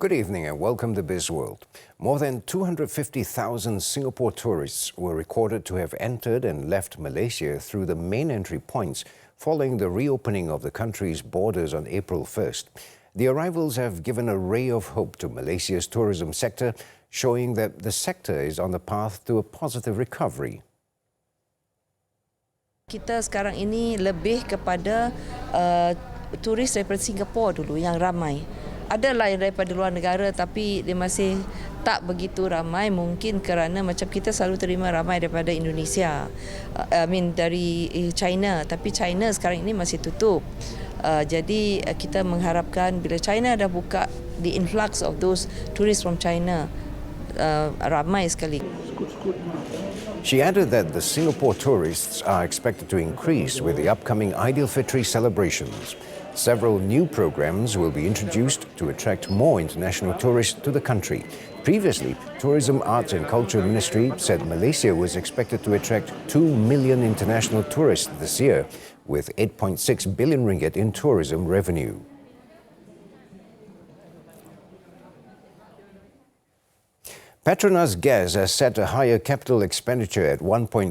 Good evening and welcome to Bizworld. More than 250,000 Singapore tourists were recorded to have entered and left Malaysia through the main entry points following the reopening of the country's borders on April 1st. The arrivals have given a ray of hope to Malaysia's tourism sector, showing that the sector is on the path to a positive recovery. Kita sekarang ini lebih kepada turis daripada Singapura dulu yang ramai. Ada lain daripada luar negara tapi dia masih tak begitu ramai, mungkin kerana macam kita selalu terima ramai daripada Indonesia. Dari China, tapi China sekarang ini masih tutup. Jadi kita mengharapkan bila China dah buka, the influx of those tourists from China ramai sekali. She added that the Singapore tourists are expected to increase with the upcoming Aidilfitri celebrations. Several new programs will be introduced to attract more international tourists to the country. Previously, Tourism, Arts and Culture Ministry said Malaysia was expected to attract 2 million international tourists this year, with 8.6 billion ringgit in tourism revenue. Petronas Gas has set a higher capital expenditure at 1.4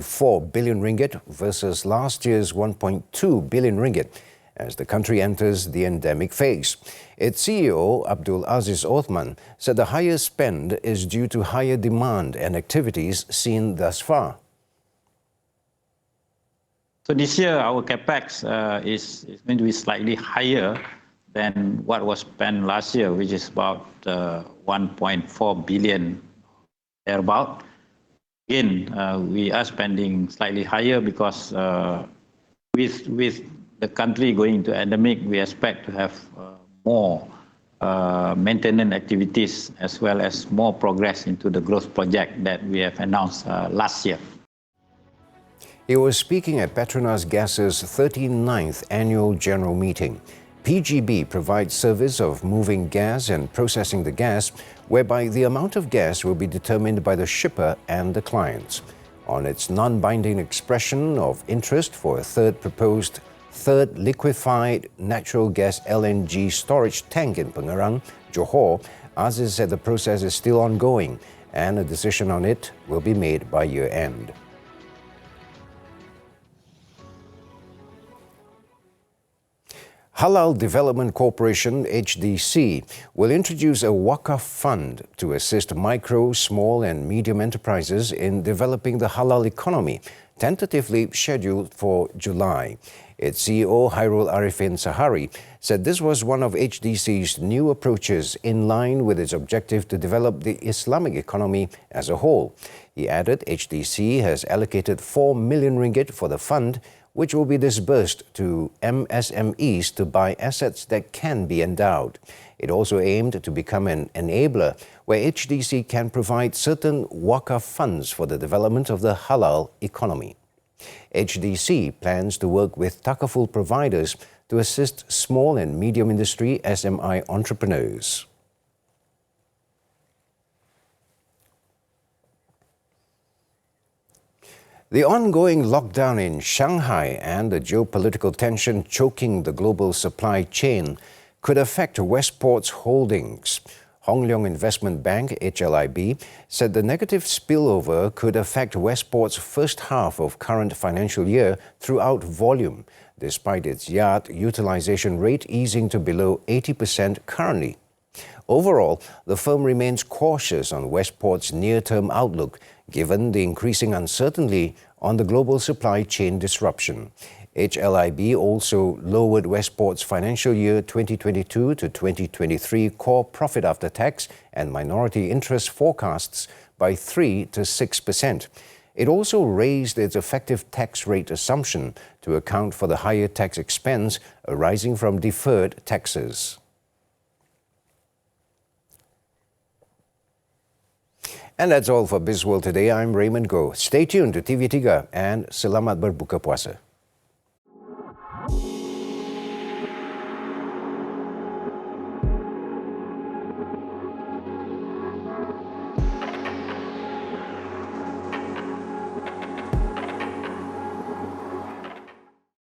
billion ringgit versus last year's 1.2 billion ringgit as the country enters the endemic phase. Its CEO, Abdul Aziz Othman, said the higher spend is due to higher demand and activities seen thus far. So this year, our capex is going to be slightly higher than what was spent last year, which is about 1.4 billion thereabout. Again, we are spending slightly higher because with the country going into endemic, we expect to have more maintenance activities as well as more progress into the growth project that we have announced last year. He was speaking at Petronas Gas's 39th annual general meeting. PGB provides service of moving gas and processing the gas, whereby the amount of gas will be determined by the shipper and the clients. On its non-binding expression of interest for a third liquefied natural gas LNG storage tank in Pengerang, Johor, Aziz said the process is still ongoing and a decision on it will be made by year-end. Halal Development Corporation, HDC, will introduce a Wakaf fund to assist micro, small and medium enterprises in developing the halal economy, tentatively scheduled for July. Its CEO, Hairul Arifin Sahari, said this was one of HDC's new approaches in line with its objective to develop the Islamic economy as a whole. He added HDC has allocated 4 million ringgit for the fund, which will be disbursed to MSMEs to buy assets that can be endowed. It also aimed to become an enabler where HDC can provide certain Wakaf funds for the development of the halal economy. HDC plans to work with takaful providers to assist small and medium industry SMI entrepreneurs. The ongoing lockdown in Shanghai and the geopolitical tension choking the global supply chain could affect Westport's holdings. Hong Leong Investment Bank, HLIB, said the negative spillover could affect Westport's first half of current financial year throughout volume, despite its yard utilization rate easing to below 80% currently. Overall, the firm remains cautious on Westport's near-term outlook, given the increasing uncertainty on the global supply chain disruption. HLIB also lowered Westport's financial year 2022 to 2023 core profit after tax and minority interest forecasts by 3 to 6%. It also raised its effective tax rate assumption to account for the higher tax expense arising from deferred taxes. And that's all for Bizworld today. I'm Raymond. Stay tuned to TV3 and selamat berbuka puasa.